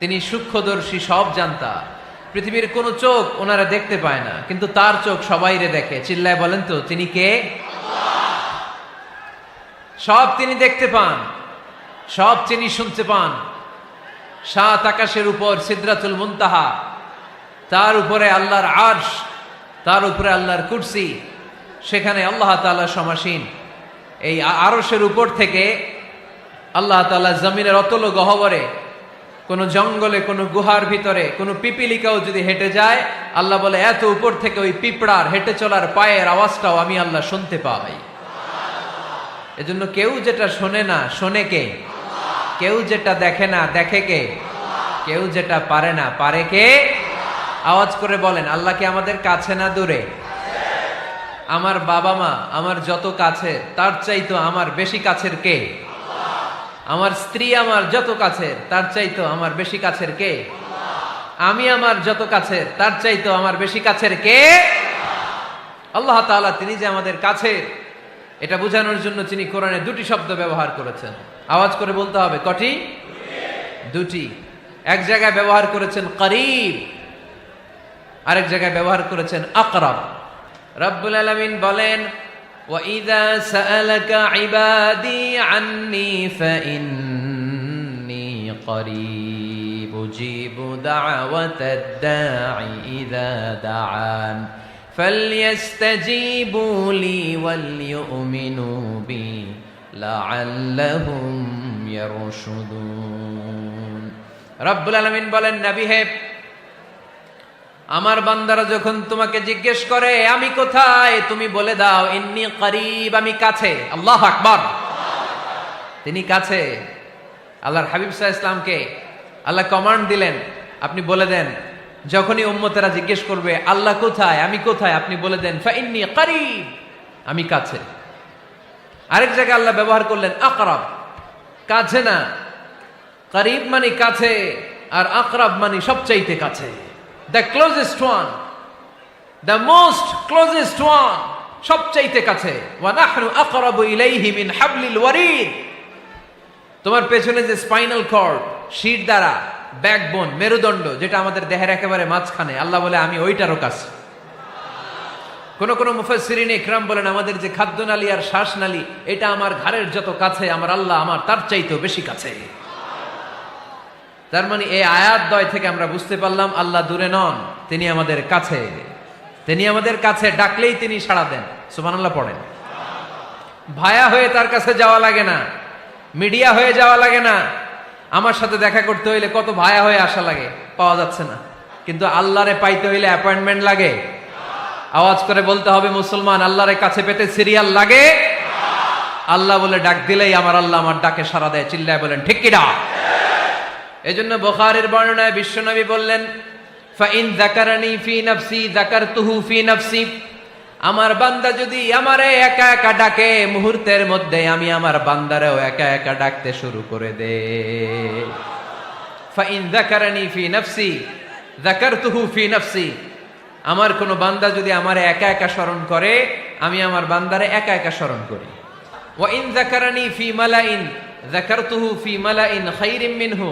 তিনি সূক্ষ্মদর্শী, সব জানতা। পৃথিবীর কোন চোখ ওনারা দেখতে পায় না, কিন্তু তার চোখ সবাইরে দেখে। চিল্লায় বলেন তো তিনি কে? সব তিনি দেখতে পান, সব তিনি শুনতে পান। সাত আকাশের উপর সিদরাতুল মুনতাহা, তার উপরে আল্লাহর আরশ, তার উপরে আল্লাহর কুরসি, সেখানে আল্লাহ তাআলা সমাসীন। এই আরশের উপর থেকে আল্লাহ তাআলা জমিনের অতল গহ্বরে, কোন জঙ্গলে, কোন গুহার ভিতরে কোন পিপিলিকাও যদি হেঁটে যায়, আল্লাহ বলে এত উপর থেকে ওই পিঁপড়ার হেঁটে চলার পায়ের আওয়াজটাও আমি আল্লাহ শুনতে পাই। এজন্য কেউ যেটা শোনে না, শোনে কে? কেউ যেটা দেখে না, দেখে কে? কেউ যেটা পারে না, পারে কে? আওয়াজ করে বলেন, আল্লাহ কি আমাদের কাছে না দূরে? আমার বাবা মা আমার যত কাছে, তার চাইতো আমার বেশি কাছের কে? আমার স্ত্রী আমার যত কাছের, তার চাইতো আমার বেশি কাছের কে? আমি আমার যত কাছের, তার চাইতো আমার বেশি কাছের কে? আল্লাহ তাআলা তিনি যে আমাদের কাছে, এটা বোঝানোর জন্য তিনি কোরআনে দুটি শব্দ ব্যবহার করেছেন। আওয়াজ করে বলতে হবে, কটি? দুটি। এক জায়গায় ব্যবহার করেছেন করিব, আরেক জায়গায় ব্যবহার করেছেন আকরাব। রব্বুল আলামিন বলেন, وَإِذَا سَأَلَكَ عِبَادِي عَنِّي فَإِنِّي قَرِيبٌ أُجِيبُ دَعْوَةَ الدَّاعِ إِذَا دَعَانِ فَلْيَسْتَجِيبُوا لِي وَلْيُؤْمِنُوا بِي لَعَلَّهُمْ يَرْشُدُونَ। রব্বুল আলামিন বলেন, নবী হে, আমার বান্দারা যখন তোমাকে জিজ্ঞেস করে আমি কোথায়, তুমি বলে দাও ইন্নী করিব, আমি কাছে। আল্লাহু আকবার। তিনি কাছে। আল্লাহর হাবিব সাল্লাল্লাহু আলাইহি ওয়াসাল্লামকে আল্লাহ কমান্ড দিলেন, আপনি বলে দেন, যখনই উম্মতেরা জিজ্ঞেস করবে আল্লাহ কোথায়, আমি কোথায়, আপনি বলে দেন ফাইন্নী করিব, আমি কাছে। আরেক জায়গায় আল্লাহ ব্যবহার করলেন আকরাব, কাছে না। করিব মানে কাছে, আর আকরাব মানে সবচাইতে কাছে। The closest one, the most closest one, সবচাইতে কাছে। ওয়া নাহনু আকরাবু ইলাইহি মিন হাবলিল ওয়ারিদ। তোমার পেছনে যে স্পাইনাল কর্ড, শির দ্বারা, ব্যাকবোন, মেরুদণ্ড, যেটা আমাদের দেহের একেবারে মাঝখানে, আল্লাহ বলে আমি ওইটারও কাছে। কোন কোন মুফাসসিরিন ইকরাম বলেন, আমাদের যে খাদ্যনালী আর শ্বাসনালী, এটা আমার ঘাড়ের যত কাছে, আমার আল্লাহ আমার তার চাইতেও বেশি কাছে। তার মানে এই আয়াত দ্বয় থেকে আমরা বুঝতে পারলাম আল্লাহ দূরে নন, তিনি আমাদের কাছে। তিনি আমাদের কাছে, ডাকলেই তিনি সাড়া দেন। সুবহানাল্লাহ পড়েন। ভায়া হয়ে তার কাছে যাওয়া লাগে না, মিডিয়া হয়ে যাওয়া লাগে না। আমার সাথে দেখা করতে হইলে কত ভায়া হয়ে আসা লাগে, পাওয়া যাচ্ছে না। কিন্তু আল্লাহরে পাইতে হইলে অ্যাপয়েন্টমেন্ট লাগে। আওয়াজ করে বলতে হবে মুসলমান, আল্লাহরে কাছে পেতে সিরিয়াল লাগে। আল্লাহ বলে ডাক দিলেই আমার আল্লাহ আমার ডাকে সাড়া দেয়। চিল্লায় বলেন ঠিক কি না? এজন্য বুখারীর বর্ণনায় বিশ্বনবী বললেন, ফাইন যাকারানি ফি নাফসি যাকারতুহু ফি নাফসি। আমার বান্দা যদি আমারে একা একা ডাকে, মুহূর্তের মধ্যে আমি আমার বান্দারেও একা একা ডাকতে শুরু করে দে। ফাইন যাকারানি ফি নাফসি যাকারতুহু ফি নাফসি। আমার কোন বান্দা যদি আমারে একা একা স্মরণ করে, আমি আমার বান্দারে একা একা স্মরণ করি। ওয়া ইন যাকারানি ফি মালাইন যাকারতুহু ফি মালাইন খায়রিম মিনহু।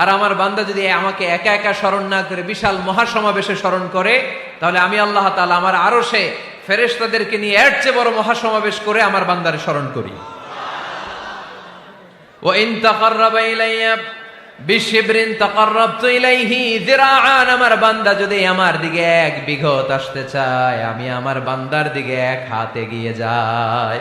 আর আমার বান্দা যদি আমাকে একা একা স্মরণ না করে বিশাল মহাসমাবেশে স্মরণ করে, তাহলে আমি আল্লাহ তাআলা আমার আরশে ফেরেশতাদেরকে নিয়ে এর চেয়ে বড় মহাসমাবেশ করে আমার বান্দারে স্মরণ করি। ওয়া ইন তাকাররাবা ইলাইয়া বিশিবরিন তাকাররাবতু ইলাইহি যিরাআন। আমার বান্দা যদি আমার দিকে এক বিঘত আসতে চায়, আমি আমার বান্দার দিকে এক হাত এগিয়ে যাই।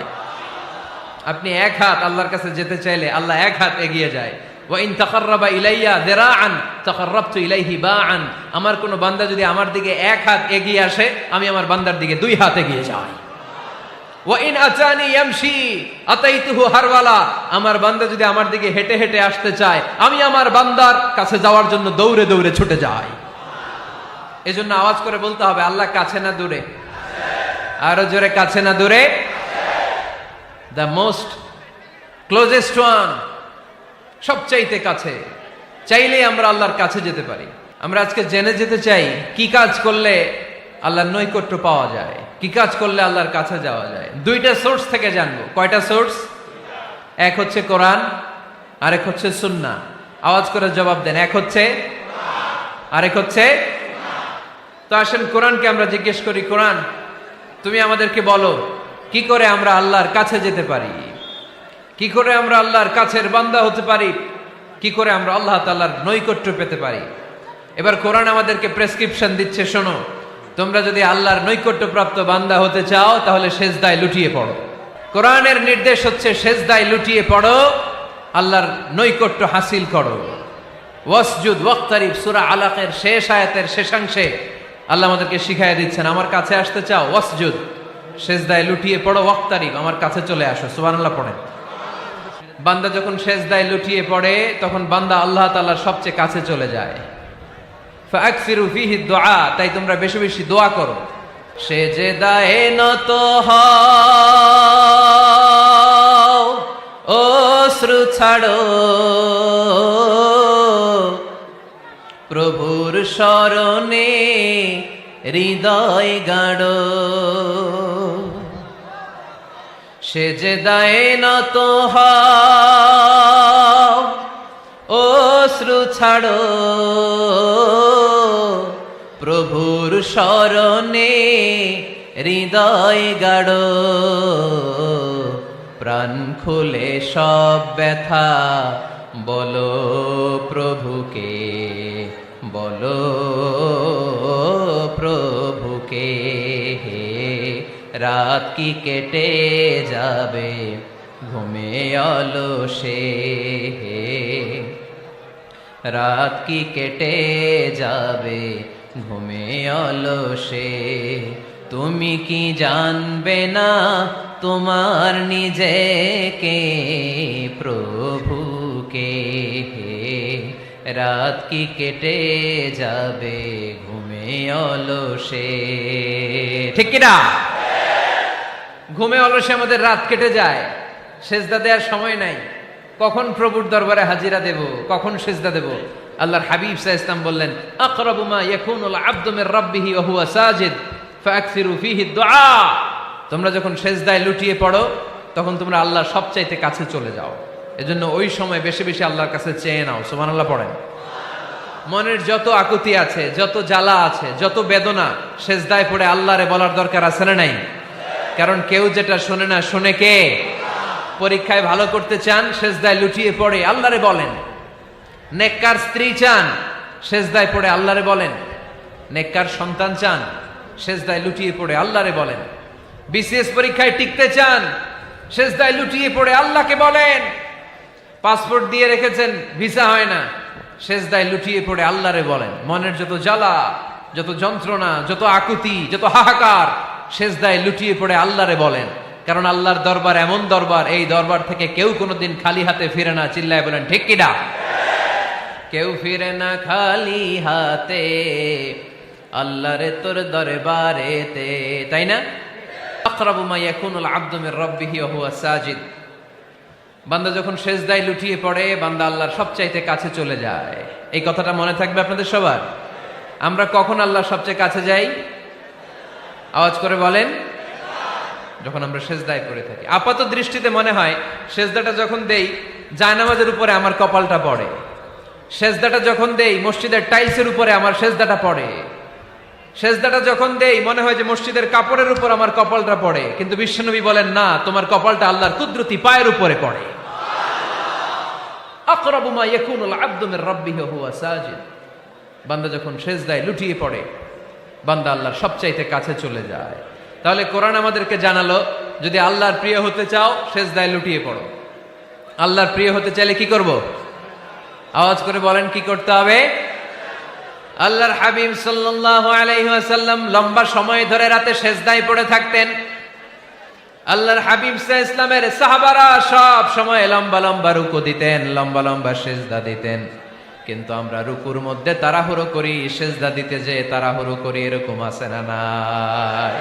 আপনি এক হাত আল্লাহর কাছে যেতে চাইলে আল্লাহ এক হাত এগিয়ে যায়। ওয়া ইন তাকাররাবা ইলাইয়া যিরাআন তাকাররাবতু ইলাইহি বাআন। আমার কোন বান্দা যদি আমার দিকে এক হাত এগিয়ে আসে, আমি আমার বান্দার দিকে দুই হাত এগিয়ে যাই। ওয়া ইন আতানি ইয়ামশি আতাইতুহু হারওয়ালা। আমার বান্দা যদি আমার দিকে হেঁটে হেঁটে আসতে চায়, আমি আমার বান্দার কাছে যাওয়ার জন্য দৌড়ে দৌড়ে ছুটে যাই। এজন্য আওয়াজ করে বলতে হবে, আল্লাহ কাছে না দূরে? আরো জোরে, কাছে না দূরে? দ্য মোস্ট ক্লোজেস্ট ওয়ান, সবচাইতে কাছে। চাইলেই আমরা আল্লাহর কাছে যেতে পারি। আমরা আজকে জেনে যেতে চাই কি কাজ করলে আল্লাহর নৈকট্য পাওয়া যায়, কি কাজ করলে আল্লাহর কাছে যাওয়া যায়। দুইটা সোর্স থেকে জানবো। কয়টা সোর্স? এক হচ্ছে কোরআন, আরেক হচ্ছে সুন্নাহ। আওয়াজ করে জবাব দেন। এক হচ্ছে, আরেক হচ্ছে। তো আসেন কোরআনকে আমরা জিজ্ঞেস করি, কোরআন তুমি আমাদেরকে বলো কি করে আমরা আল্লাহর কাছে যেতে পারি, কি করে আমরা আল্লাহর কাছের বান্দা হতে পারি, কি করে আমরা আল্লাহ তাআলার নৈকট্য পেতে পারি। এবার কোরআন আমাদেরকে প্রেসক্রিপশন দিচ্ছে, শোনো, তোমরা যদি আল্লাহর নৈকট্য প্রাপ্ত বান্দা হতে চাও তাহলে সেজদায় লুটিয়ে পড়ো। কোরআনের নির্দেশ হচ্ছে সেজদায় লুটিয়ে পড়ো, আল্লাহর নৈকট্য হাসিল করো। ওয়াসজুদ ওয়াক্তারিব, সূরা আলাকের শেষ আয়াতের শেষাংশে আল্লাহ আমাদেরকে শিখাইয়া দিচ্ছেন, আমার কাছে আসতে চাও, ওয়াসজুদ, সেজদায় লুটিয়ে পড়ো, ওয়াক্তারিব, আমার কাছে চলে আসো। সুবহানাল্লাহ পড়েন। বান্দা যখন সেজদায় লুটিয়ে পড়ে তখন বান্দা আল্লাহ তাআলার সবচেয়ে কাছে চলে যায়। ফাকসিরু ফিহি দুআ, তাই তোমরা বেশি বেশি দোয়া করো। সেজদায়ে নত হও, অশ্রু ছাড়ো, প্রভুর শরণে হৃদয় গাড়ো। সেজদায়ে নত হও, অশ্রু ছাড়ো, প্রভুর শরণে হৃদয় গাড়ো। প্রাণ খুলে সব ব্যথা বলো প্রভুকে, বলো প্রভুকে। রাত কি কেটে যাবে ঘুমে অলসে, রাত কি কেটে যাবে ঘুমে অলসে। তুমি কি জানবে না তোমার নিজেকে, প্রভুকে। রাত কি কেটে যাবে ঘুমে অলসে, ঠিক কিনা? ঘুমে অলসে আমাদের রাত কেটে যায়, সেজদা দেওয়ার সময় নাই। কখন প্রভুর দরবারে হাজিরা দেব, কখন সেজদা দেব? আল্লাহর হাবিব সাল্লাল্লাহু আলাইহি ওয়াসাল্লাম বললেন, আকরাবু মা ইয়াকুনুল আবদু মির রাব্বিহি ওয়া হুয়া সাজিদ ফাকসিরু ফিহি দুআ। তোমরা যখন সেজদায় লুটিয়ে পড়ো তখন তোমরা আল্লাহর সবচাইতে কাছে চলে যাও। এজন্য ওই সময় বেশি বেশি আল্লাহর কাছে চেয়ে নাও। সুবহানাল্লাহ পড়েন। মনের যত আকুতি আছে, যত জ্বালা আছে, যত বেদনা, সেজদায় পড়ে আল্লাহরে বলার দরকার আছে না নাই? কারণ কেউ যেটা শোনে না, শোনে কে? পরীক্ষায় ভালো করতে চান, সেজদায় লুটিয়ে পড়ে আল্লাহরে বলেন। নেককার স্ত্রী চান, সেজদায় পড়ে আল্লাহরে বলেন। নেককার সন্তান চান, সেজদায় লুটিয়ে পড়ে আল্লাহরে বলেন। বিসিএস পরীক্ষায় টিকতে চান, সেজদায় লুটিয়ে পড়ে আল্লাহকে বলেন। পাসপোর্ট দিয়ে রেখেছেন, ভিসা হয় না, সেজদায় লুটিয়ে পড়ে আল্লাহরে বলেন। মনের যত জ্বালা, যত যন্ত্রণা, যত আকুতি, যত হাহাকার, সেজদায় লুটিয়ে পড়ে আল্লাহরে বলেন। কারণ আল্লাহর দরবার এমন দরবার, এই দরবার থেকে কেউ কোনোদিন খালি হাতে ফিরে না। চিল্লায় বলেন ঠিক কিনা? কেউ ফিরে না খালি হাতে আল্লাহরে তোর দরবারেতে, তাই না? আকরাবু মা ইয়াকুনুল আবদু মির রাব্বিহি ওয়া হুয়া সাজিদ। বান্দা যখন সেজদায় লুটিয়ে পড়ে, বান্দা আল্লাহর সবচাইতে কাছে চলে যায়। এই কথাটা মনে থাকবে আপনাদের সবার। আমরা কখন আল্লাহর সবচেয়ে কাছে যাই? আওয়াজ করে বলেন। যখন আমরা সেজদায় পড়ে থাকি। আপাত দৃষ্টিতে মনে হয় সেজদাটা যখন দেই জায়নামাজের উপরে আমার কপালটা পড়ে, সেজদাটা যখন দেই মসজিদের টাইলসের উপরে আমার সেজদাটা পড়ে, সেজদাটা যখন দেই মনে হয় যে মসজিদের কাপড়ের উপর আমার কপালটা পড়ে। কিন্তু বিশ্বনবী বলেন, না, তোমার কপালটা আল্লাহর কুদরতি পায়ের উপরে পড়ে। আকরাবু মা ইয়াকুনুল আবদু মির রাব্বিহি ওয়া হুয়া সাজিদ। বান্দা যখন সেজদায় লুটিয়ে পড়ে, বান্দা আল্লাহর সবচাইতে কাছে চলে যায়। তাহলে কোরআন আমাদেরকে জানালো, যদি আল্লাহর প্রিয় হতে চাও সেজদায় লুটিয়ে পড়ো। আল্লাহর প্রিয় হতে চাইলে কি করব? আওয়াজ করে বলেন কি করতে হবে? আল্লাহর হাবিব সাল্লাল্লাহু আলাইহি ওয়াসাল্লাম লম্বা সময় ধরে রাতে সেজদায় পড়ে থাকতেন। আল্লাহর হাবিব সাল্লাল্লাহু আলাইহি ওয়াসাল্লামের সাহাবারা সব সময় লম্বা লম্বা রুকু দিতেন, লম্বা লম্বা সেজদা দিতেন। কিন্তু আমরা রুকুর মধ্যে তাড়াহুড়ো করি, সেজদা দিতে যে তাড়াহুড়ো করি, এরকম আছে না নাই?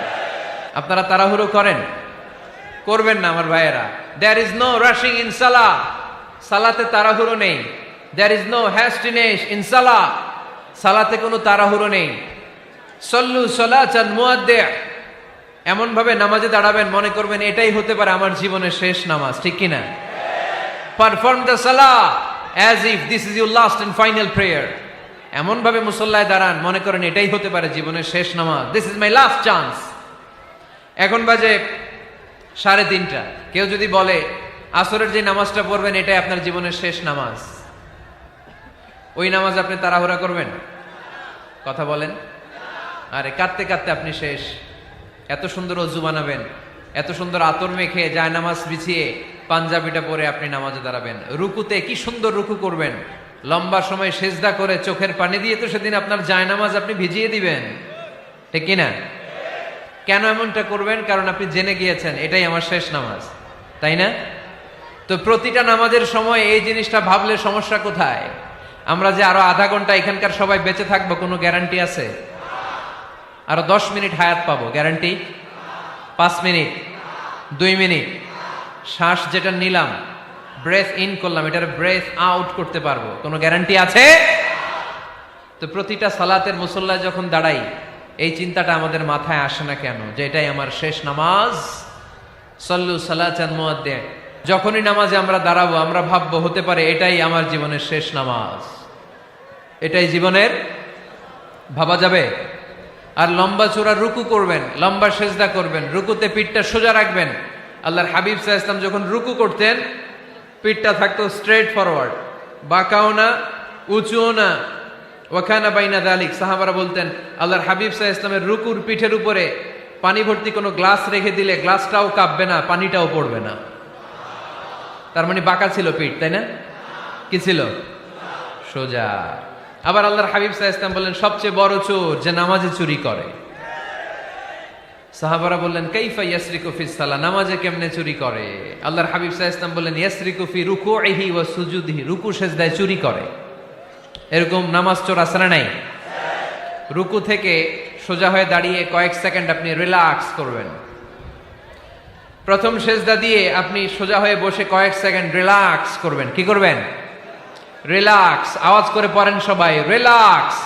আপনারা তাড়াহুড়ো করেন? করবেন না আমার ভাইয়েরা। There is no rushing in salah. সালাতে তাড়াহুড়ো নেই। There is no hastiness in salah. সালাতে কোনো তাড়াহুড়ো নেই। সল্লু সালাতান মুআদ্দিআ। এমন ভাবে নামাজে দাঁড়াবেন মনে করবেন এটাই হতে পারে আমার জীবনের শেষ নামাজ, ঠিক কিনা? পারফর্ম দ্য সালাহ as if this is your last and final prayer. এমন ভাবে মুসল্লায় দাঁড়ান মনে করেন এটাই হতে পারে জীবনের শেষ নামাজ, this is my last chance. এখন বাজে 3:30। কেউ যদি বলে আসরের যে নামাজটা পড়বেন এটাই আপনার জীবনের শেষ নামাজ, ওই নামাজ আপনি তাড়াহুড়া করবেন? কথা বলেন। আরে কাঁদতে কাঁদতে আপনি শেষ। এত সুন্দর অজু বানাবেন, এত সুন্দর আতর মেখে যায় নামাজ বিছিয়ে পাঞ্জাবিটা পরে আপনি নামাজে দাঁড়াবেন, রুকুতে কি সুন্দর রুকু করবেন, লম্বা সময় সেজদা করে চোখের পানি দিয়ে তো সেদিন আপনার যায় নামাজ আপনি ভিজিয়ে দিবেন, ঠিক কিনা? কেন এমনটা করবেন? কারণ আপনি জেনে গিয়েছেন এটাই আমার শেষ নামাজ, তাই না? তো প্রতিটা নামাজের সময় এই জিনিসটা ভাবলে সমস্যা কোথায়? আমরা যে আরো আধা ঘন্টা এখানকার সবাই বেঁচে থাকবো কোনো গ্যারান্টি আছে? আরো 10 মিনিট হায়াত পাবো, গ্যারান্টি? 5 মিনিট, 2 মিনিট, শ্বাস যেটা নিলাম, ব্রেথ ইন করলাম, এটার ব্রেথ আউট করতে পারবো, কোনো গ্যারান্টি আছে? তো প্রতিটা সালাতের মুসল্লায় যখন দাঁড়াই এই চিন্তাটা আমাদের মাথায় আসে না কেন যে এটাই আমার শেষ নামাজ? সল্লু সালাতান মুআদ্দিন। যখনই নামাজে আমরা দাঁড়াবো আমরা ভাববো হতে পারে এটাই আমার জীবনের শেষ নামাজ, এটাই জীবনের, ভাবা যাবে? আর লম্বা চূড়া রুকু করবেন, লম্বা সেজদা করবেন, রুকুতে পিঠটা সোজা রাখবেন। আল্লাহর হাবিব সাল্লাল্লাহু আলাইহি ওয়াসাল্লাম যখন রুকু করতেন পিঠটা থাকতো স্ট্রেট ফরওয়ার্ড, বাঁকাও না উঁচুও না, ওয়াকানা বাইনা যালিক। সাহাবারা বলতেন আল্লাহর হাবিব সাল্লাল্লাহু আলাইহি ওয়াসাল্লামের রুকুর পিঠের উপরে পানি ভর্তি কোনো গ্লাস রেখে দিলে গ্লাসটাও কাঁপবে না, পানিটাও পড়বে না। তার মানে বাঁকা ছিল পিঠ, তাই না? কি ছিল? সোজা। আবার আল্লাহর হাবিব সাল্লাল্লাহু আলাইহি ওয়াসাল্লাম বললেন সবচেয়ে বড় চোর যে নামাজে চুরি করে। সাহাবারা বললেন কাইফা ইয়াসরিকু ফিস সালাহ, নামাজে কেমনে চুরি করে? আল্লাহর হাবিব সাল্লাল্লাহু আলাইহি ওয়াসাল্লাম বললেন ইয়াসরিকু ফি রুকুইহি ওয়া সুজুদিহি, রুকু সেজদায় চুরি করে। এরকম নামাজ চোর আছে না নাই? রুকু থেকে সোজা হয়ে দাঁড়িয়ে কয়েক সেকেন্ড আপনি রিল্যাক্স করবেন। প্রথম সেজদা দিয়ে আপনি সোজা হয়ে বসে কয়েক সেকেন্ড রিল্যাক্স করবেন। কি করবেন? রিল্যাক্স। আওয়াজ করে পড়েন সবাই, রিল্যাক্স।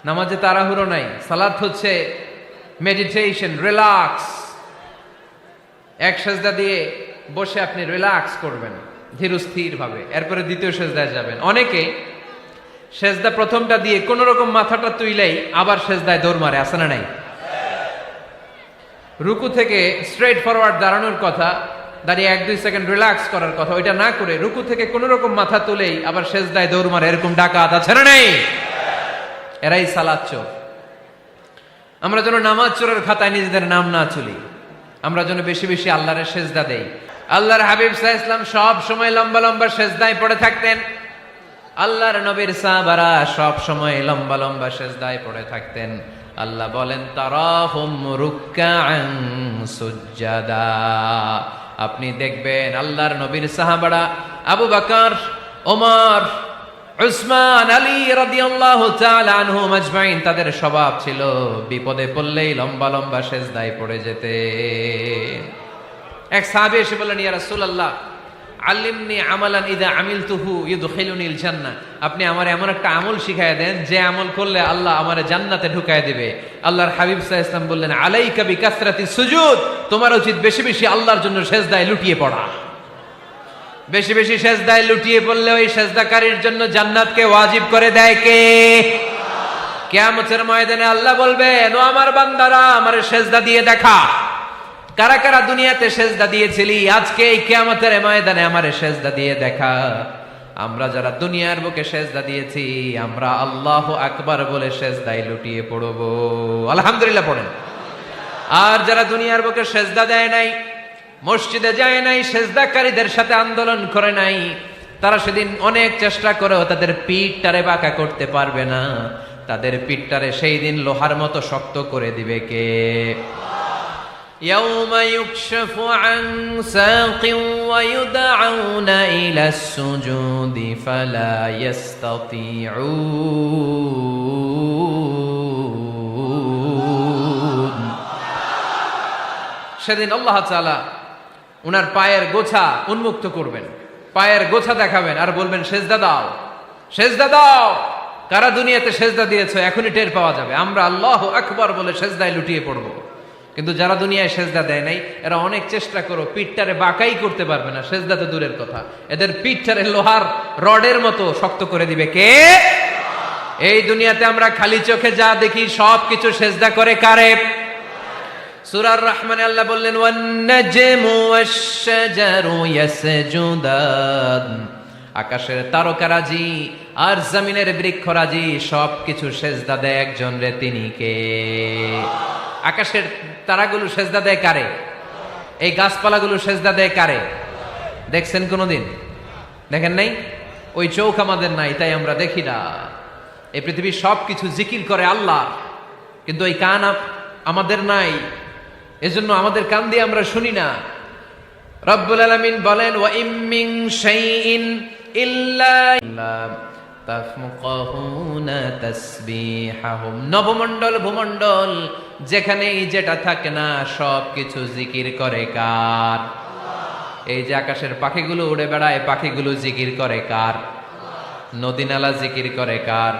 নামাজে তাড়াহুড়ো নাই, সালাত হচ্ছে মেডিটেশন, রিল্যাক্স। এক সেজদা দিয়ে বসে আপনি রিল্যাক্স করবেন ধীরস্থির ভাবে, এরপরে দ্বিতীয় সেজদায় যাবেন। অনেকে সেজদা প্রথমটা দিয়ে কোন রকম মাথাটা তুইলেই আবার সেজদায় দৌড় মারে, আছে না নাই? রুকু থেকে স্ট্রেট ফরওয়ার্ড দাঁড়ানোর কথা, দাঁড়িয়ে 1-2 সেকেন্ড রিল্যাক্স করার কথা, ওইটা না করে রুকু থেকে কোন রকম মাথা তুলেই আবার সেজদায় দৌড় মারে, এরকম ডাকাত আছে না নাই? এরাই সালাত চোর। আমরা যেন নামাজ চোরের খাতায় নিজেদের নাম না চলি, আমরা যেন বেশি বেশি আল্লাহর সেজদা দেই। আল্লাহর হাবিব সাল্লাল্লাহু আলাইহি ওয়াসাল্লাম সব সময় লম্বা লম্বা সেজদায় পড়ে থাকতেন। আল্লাহর নবীর সাহাবারা সব সময় লম্বা লম্বা সেজদায় পড়ে থাকতেন। আল্লাহ বলেন তারাহুম রুকআন সুজদা। আপনি দেখবেন আল্লাহর নবীর সাহাবারা আবু বকর, ওমর, উসমান, আলী রাদিয়াল্লাহু তাআলা আনহুম আজমাইন, তাদের স্বভাব ছিল বিপদে পড়লেই লম্বা লম্বা সেজদায় পড়ে যেতে। এক সাহাবী এসে বললেন ইয়া রাসূলুল্লাহ আল্লিমনি আমালান ইযা আমিলতুহু ইউদখিলুনিল জান্নাহ, আপনি আমার এমন একটা আমল শিখায় দেন যে আমল করলে আল্লাহ আমারে জান্নাতে ঢুকায় দিবে। আল্লাহর হাবিব সাল্লাল্লাহু আলাইহি ওয়াসাল্লাম বললেন আলাইকা বিকাসরাতিস সুজুদ, তোমার উচিত বেশি বেশি আল্লাহর জন্য সেজদায় লুটিয়ে পড়া। বেশি বেশি সেজদায় লুটিয়ে পড়লে ওই সেজদাকারীর জন্য জান্নাতকে ওয়াজিব করে দেয় কে? কিয়ামতের ময়দানে আল্লাহ বলবেন ও আমার বান্দারা আমারে সেজদা দিয়ে দেখা, কারা কারা দুনিয়াতে সেজদা দিয়েছিলি, আজকে এই কিয়ামতের ময়দানে আমারে সেজদা দিয়ে দেখা। আমরা যারা দুনিয়ার বুকে সেজদা দিয়েছি আমরা আল্লাহু আকবার বলে সেজদায় লুটিয়ে পড়ব, আলহামদুলিল্লাহ পড়েন। আর যারা দুনিয়ার বুকে সেজদা দেয় নাই, মসজিদে যায় নাই, সেজদাকারীদের সাথে আন্দোলন করে নাই, তারা সেদিন অনেক চেষ্টা করেও তাদের পিঠটারে বাঁকা করতে পারবে না। তাদের পিঠটারে সেই দিন লোহার মতো শক্ত করে দিবে কে? يوم يكشف عن ساق ويدعون إلى السجود فلا يستطيعون। সেদিন আল্লাহ তাআলা উনার পায়ের গোছা উন্মুক্ত করবেন, পায়ের গোছা দেখাবেন আর বলবেন সেজদা দাও, সেজদা দাও। কারা দুনিয়াতে সেজদা দিয়েছো এখনই টের পাওয়া যাবে। আমরা আল্লাহু আকবার বলে সেজদায় লুটিয়ে পড়ব। কিন্তু যারা দুনিয়ায় সেজদা দেয় নাই এরা অনেক চেষ্টা করো পিঠটারে বাঁকাই করতে পারবে না, সেজদা তো দূরের কথা, এদের পিঠটারে লোহার রডের মতো শক্ত করে দিবে কে? এই দুনিয়াতে আমরা খালি চোখে যা দেখি সব কিছু সেজদা করে কারে? সূরার রহমানে আল্লাহ বললেন ওয়ান নাজমু ওয়াশ-শাজারু ইয়াসজুদান, আকাশের তারকারাজি আর জমিনের বৃক্ষরাজি সব কিছু সেজদা দেয় একজন রে, তিনি কে? আকাশের তারাগুলো সেজদা দেয় কারে? এই গাছপালাগুলো সেজদা দেয় কারে? দেখছেন কোনোদিন? দেখেন নাই? ওই চোখ আমাদের নাই, তাই আমরা দেখি না। এই পৃথিবীর সব কিছু জিকির করে আল্লাহ, কিন্তু এই কান আমাদের নাই, এজন্য আমাদের কান দিয়ে আমরা শুনি না। রব্বুল আলামিন বলেন ওয়া ইম মিন শাইইন ইল্লা তাফকাহুনা তাসবিহাহুম, নবমণ্ডল ভূমণ্ডল যেখানেই যেটা থাকে না সব কিছু জিকির করে কার? এই যে আকাশের পাখিগুলো উড়ে বেড়ায়, পাখিগুলো জিকির করে কার? নদী নালা জিকির করে কার?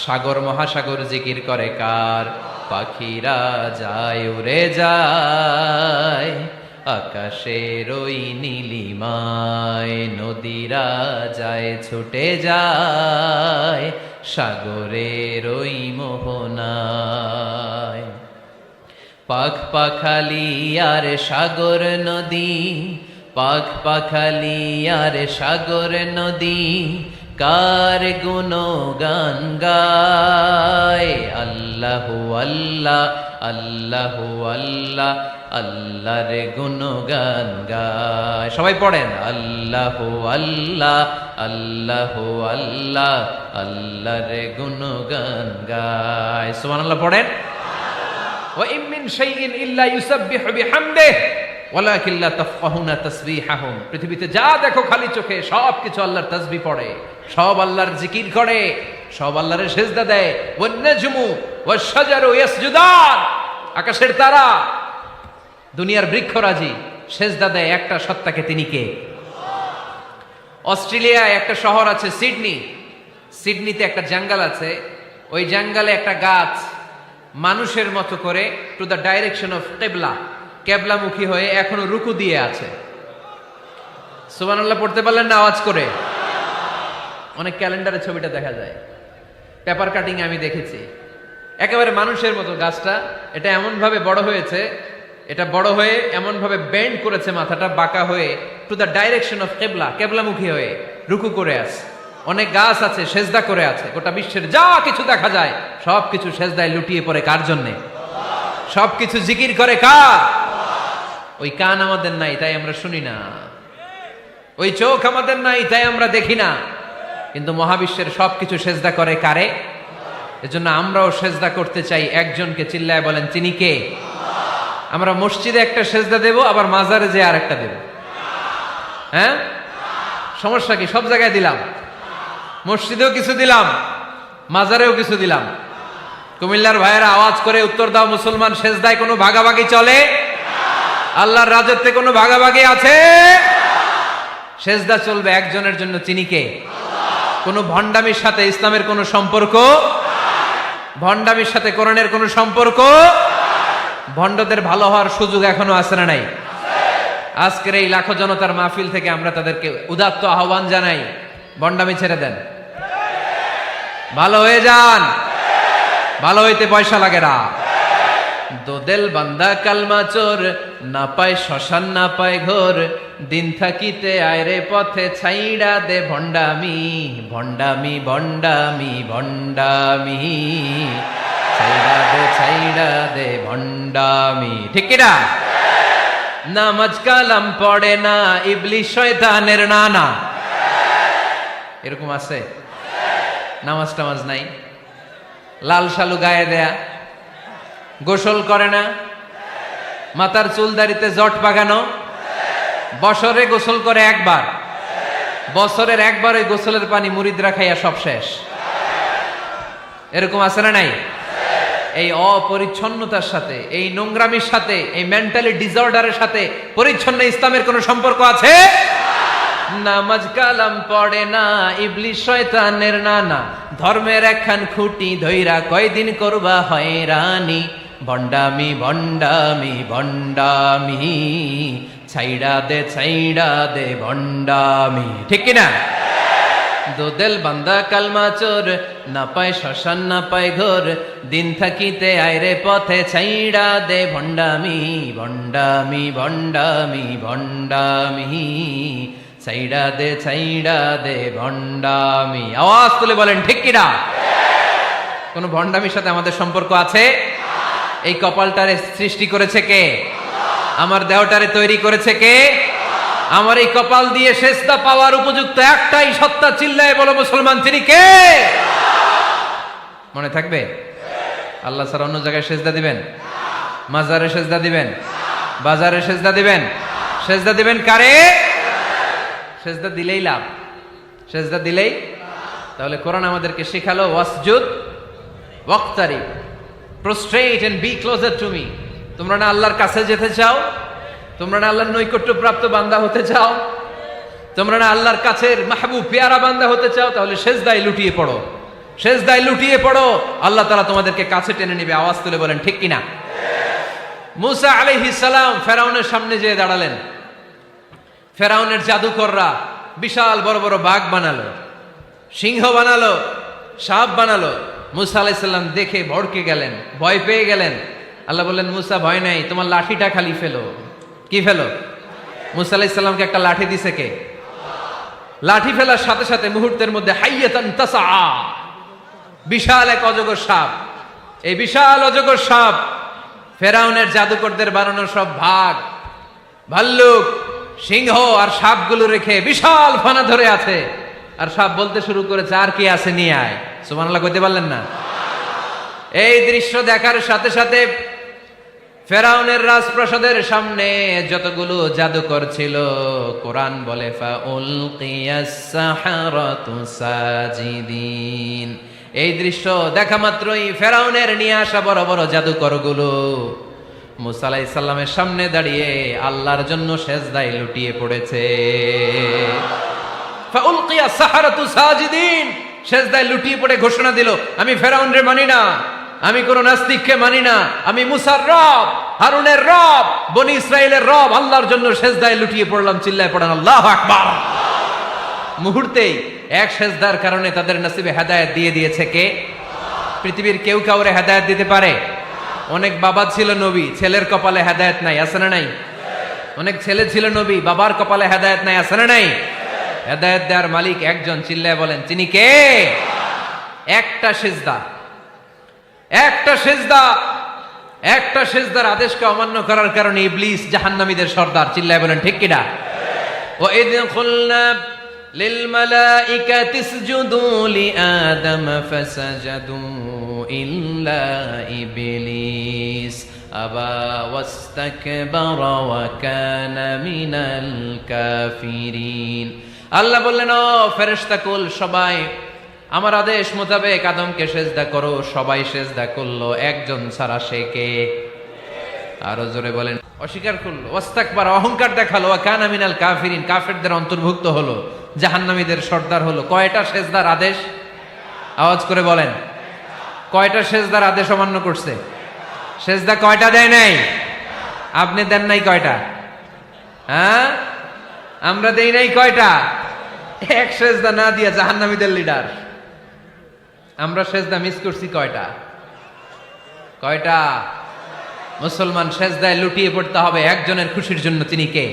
সাগর মহাসাগর জিকির করে কার? পাখিরা যায় উড়ে যায় আকাশের ওই নীলিমায়, নদীরা যায় ছুটে যায় সাগরের ওই মোহনায়। পাখ পাখালি আর সাগর নদী, পাখ পাখালি আর সাগর নদী কার গুণগান গায়? আল্লাহু আল্লাহ আল্লাহু আল্লাহ আল্লাহর গুণগান গায়। সবাই পড়েন আল্লাহু আল্লাহ আল্লাহু আল্লাহ আল্লাহর গুণগান গায়। সুবহানাল্লাহ পড়েন। ওয়া ইম মিন শাইইন ইল্লা ইউসাব্বিহু বিহামদিহি ওয়ালাকিন লা তাফকাহুনা তাসবিহাহুম, পৃথিবীতে যা দেখো খালি চোখে সব কিছু আল্লাহর তাসবিহ পড়ে, সব আল্লাহর জিকির করে, সব আল্লাহর সেজদা দেয়। ওয়ান নাজমু ওয়াশ-শাজারু ইয়াসজুদান, আকাশের তারা দুনিয়ার বৃক্ষরাজি সেজদা দেয় একটা সত্তাকে, তিনি কে? অস্ট্রেলিয়ায় একটা শহর আছে সিডনি, সিডনিতে একটা জঙ্গল আছে, ওই জঙ্গলে একটা গাছ মানুষের মতো করে টু দ্য ডাইরেকশন অফ কিবলা, কেবলামুখী হয়ে এখনো রুকু দিয়ে আছে। সুবহানাল্লাহ পড়তে পারলেন না আওয়াজ করে? অনেক ক্যালেন্ডারে ছবিটা দেখা যায়, পেপার কাটিং আমি দেখেছি, একেবারে মানুষের মতো গাছটা। এটা এমন ভাবে বড় হয়েছে, এটা বড় হয়ে এমন ভাবে বেন্ড করেছে, মাথাটা বাঁকা হয়ে টু দ্য ডাইরেকশন অফ কিবলা, কেবলামুখী হয়ে রুকু করে আছে। অনেক গাছ আছে সেজদা করে আছে। গোটা বিশ্বের যা কিছু দেখা যায় সব কিছু সেজদায় লুটিয়ে পড়ে কার জন্যে? সব কিছু জিকির করে কার? ওই কান আমাদের নাই, তাই আমরা শুনি না। ওই চোখ আমাদের নাই, তাই আমরা দেখি না। কিন্তু মহাবিশ্বের সবকিছু সেজদা করে কারে? এজন্য আমরাও সেজদা করতে চাই একজনকে। চিল্লায় বলেন তিনি কে? আমরা মসজিদে একটা সেজদা দেব, আবার মাজারে যে আরেকটা দেব। হ্যাঁ, সমস্যা কি? সব জায়গায় দিলাম, মসজিদেও কিছু দিলাম, মাজারেও কিছু দিলাম। কুমিল্লার ভাইয়েরা আওয়াজ করে উত্তর দাও, মুসলমান সেজদায় কোনো ভাগাভাগি চলে? আল্লাহর রাজত্বে কোনো ভাগাভাগি আছে? সেজদা চলবে একজনের জন্য, তিনি কে? কোনো ভণ্ডামির সাথে ইসলামের কোনো সম্পর্ক, ভণ্ডামির সাথে কোরআনের কোনো সম্পর্ক। ভণ্ডদের ভালো হওয়ার সুযোগ এখনো আছে না নাই? আজকের এই লাখো জনতার মাহফিল থেকে আমরা তাদেরকে উদাত্ত আহ্বান জানাই, ভণ্ডামি ছেড়ে দেন, ভালো হয়ে যান। ভালো হইতে পয়সা লাগে না। দোদেল বান্দা কালমা চোর, না পায় শ্মশান না পায় ঘোর, দিন থাকিতে আয়রে পথে ছাইড়া দে ভণ্ডামি, ভণ্ডামি ভণ্ডামি ভণ্ডামি, ছাইড়া দে ভণ্ডামি। ঠিক কিনা? নামাজ কালাম পড়ে না, ইবলিশ শয়তানের নানা। এরকম আছে? নামাজ টামাজ নাই, লাল শালু গায়ে দেয়া, গোসল করে না, মাথার চুল দাড়িতে জট পাকানো, বছরে গোসল করে একবার, বছরের একবার ওই গোসলের পানি মুরিদরা খাইয়া সব শেষ। এরকম আছে না নাই? এই অপরিচ্ছন্নতার সাথে, এই নোংরামির সাথে, এই মেন্টালি ডিসঅর্ডারের সাথে পরিচ্ছন্ন ইসলামের কোন সম্পর্ক আছে? নামাজ কালাম পড়ে না, ইবলিশ শয়তানের নানা, ধর্মের একখান খুঁটি ধইরা কয়দিন করবা হয়রানি, ভণ্ডামি ভণ্ডামি ভণ্ডামি, ছাইড়া দে ভণ্ডামি, ঠিক কিনা? দোদেল বান্দা কালমা চোর, না পায় শ্মশান না পায় ঘোর, দিন থাকিতে আইরে পথে ছাইড়া দে ভণ্ডামি ভণ্ডামি ভণ্ডামি ভণ্ডামি, ছাইড়া দে ভণ্ডামি। আওয়াজ তুলে বলেন ঠিক কিনা? কোন ভণ্ডামির সাথে আমাদের সম্পর্ক আছে? এই কপালটারে সৃষ্টি করেছে কে? আমার দেহটারে তৈরি করেছে কে? আমার এই কপাল দিয়ে সেজদা পাওয়ার উপযুক্ত একটাই সত্তা, চিল্লায় বলো মুসলমান, তিনি কে? মনে থাকবে? আল্লাহ ছাড়া অন্য জায়গায় সেজদা দিবেন? মাজারে সেজদা দিবেন? বাজারে সেজদা দিবেন? সেজদা দিবেন কারে? সেজদা দিলেই লাভ, সেজদা দিলেই। তাহলে কোরআন আমাদেরকে শেখালো ওয়াসজুদ ওয়াক্তারিব, prostrate and be closer to me. তোমরা না আল্লাহর কাছে যেতে চাও? তোমরা না আল্লাহর নৈকট্য প্রাপ্ত বান্দা হতে চাও? তোমরা না আল্লাহর কাছের মাহবুব পেয়ারা বান্দা হতে চাও? তাহলে সেজদায় লুটিয়ে পড়ো, সেজদায় লুটিয়ে পড়ো, আল্লাহ তাআলা তোমাদেরকে কাছে টেনে নেবে। আওয়াজ তুলে বলেন ঠিক কিনা? মুসা আলাইহিস সালাম ফেরাউনের সামনে যেয়ে দাঁড়ালেন। ফেরাউনের জাদুকররা বিশাল বড় বড় বাঘ বানালো, সিংহ বানালো, সাপ বানালো। মুসা আলাইহিস সালাম দেখে ভড়কে গেলেন, ভয় পেয়ে গেলেন। আল্লাহ বললেন, মুসা ভয় নাই, তোমার লাঠিটা খালি ফেলো। কি ফেলো? মুসা আলাইহিস সালামকে একটা লাঠি দিছে কে? লাঠি ফেলার সাথে সাথে মুহূর্তের মধ্যে হাইয়াতান তাসআ, বিশাল এক অজগর সাপ। এই বিশাল অজগর সাপ ফেরাউনের জাদুকরদের বানানো সব ভাগ, ভাল্লুক, সিংহ আর সাপগুলো রেখে বিশাল ফানা ধরে আছে। আর সাপ বলতে শুরু করেছে, আর কি আছে নিয়ে আয়। সুবহানাল্লাহ কইতে পারলেন না? এই দৃশ্য দেখার সাথে সাথে ফেরাউনের রাজপ্রাসাদের সামনে যতগুলো জাদুকর ছিল, কোরআন বলে ফাউলকিয়াস সাহারাতু সাজিদিন। এই দৃশ্য দেখা মাত্রই ফেরাউনের নিয়ে আসা বড় বড় জাদুকরগুলো মুসা আলাইহিস সালামের সামনে দাঁড়িয়ে আল্লাহর জন্য সেজদায় লুটিয়ে পড়েছে। ফাউলকিয়াস সাহারাতু সাজিদিন, সেজদায় লুটিয়ে পড়ে ঘোষণা দিল, আমি ফেরাউনরে মানি না, আমি কোন নাস্তিককে মানি না, আমি মুসার রব, হারুনের রব, বনি ইসরাইলের রব, আল্লাহর জন্য সেজদায় লুটিয়ে পড়লাম। চিল্লায় পড়েন আল্লাহু আকবার। মুহূর্তেই এক সেজদার কারণে তাদের নসিবে হেদায়েত দিয়ে দিয়েছে কে? পৃথিবীর কেউ কাউরে হেদায়েত দিতে পারে? অনেক বাবা ছিল নবী, ছেলের কপালে হেদায়েত নাই, আছে না নাই? অনেক ছেলে ছিল নবী, বাবার কপালে হেদায়েত নাই, আছে না নাই? হেদায়েত দেওয়ার মালিক একজন, চিল্লায় বলেন তিনি কে? একটা সিজদা, একটা সিজদা, একটা সিজদার আদেশকে অমান্য করার কারণে ইবলিস জাহান্নামীদের সর্দার। চিল্লায় বলেন ঠিক কিনা? ওয়া ইয কুলনা লিল মালাইকাতি ইসজুদু লিআদম ফাসাজাদু ইল্লা ইবলিস আবা ওয়াস্তাকবারা ওয়া কানা মিনাল কাফিরিন। আল্লাহ বললেন, ও ফেরেশতা কুল সবাই আমার আদেশ মোতাবেক আদমকে সেজদা করো। সবাই সেজদা করলো, একজন ছাড়া, সে কে? আরো জোরে বলেন। অস্বীকার করলো, ওয়াস্তাকবার, অহংকার দেখালো, ওয়া কানা মিনাল কাফিরিন, কাফেরদের অন্তর্ভুক্ত হলো, জাহান্নামীদের সর্দার হলো। কয়টা সেজদার আদেশ? আওয়াজ করে বলেন, কয়টা সেজদার আদেশ অমান্য করছে? সেজদা কয়টা দেয় নাই? আপনি দেন নাই কয়টা? হ্যাঁ, আমরা দেই নাই কয়টা? এক সেজদা না দিয়া জাহান্নামীদের লিডার। আমরা সেজদা মিস করছি কয়টা? কয়টা? মুসলমান সেজদায় লুটিয়ে পড়তে হবে একজনের খুশির জন্য, তিনি কে?